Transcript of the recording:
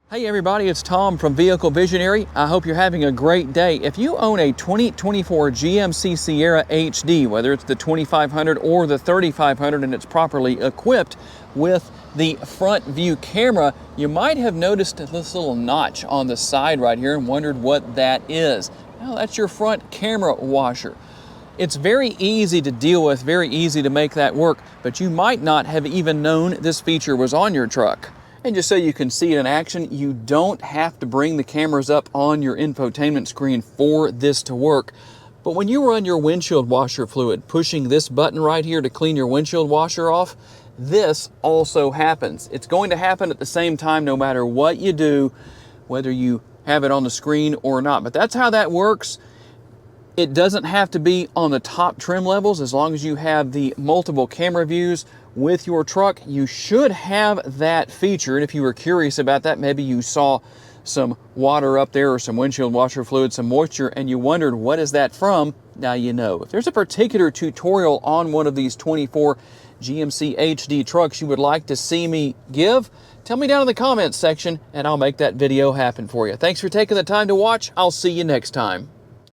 Hey everybody, it's Tom from Vehicle Visionary. I hope you're having a great day. If you own a 2024 GMC Sierra HD, whether it's the 2500 or the 3500 and it's properly equipped with the front view camera, you might have noticed this little notch on the side right here and wondered what that is. Well, that's your front camera washer. It's very easy to deal with, very easy to make that work, but you might not have even known this feature was on your truck. And just so you can see it in action, you don't have to bring the cameras up on your infotainment screen for this to work. But when you run your windshield washer fluid, pushing this button right here to clean your windshield washer off, this also happens. It's going to happen at the same time no matter what you do, whether you have it on the screen or not. But that's how that works. It doesn't have to be on the top trim levels. As long as you have the multiple camera views with your truck, you should have that feature. And if you were curious about that, maybe you saw some water up there or some windshield washer fluid, some moisture, and you wondered, what is that from? Now you know. If there's a particular tutorial on one of these 24 GMC HD trucks you would like to see me give, tell me down in the comments section and I'll make that video happen for you. Thanks for taking the time to watch. I'll see you next time.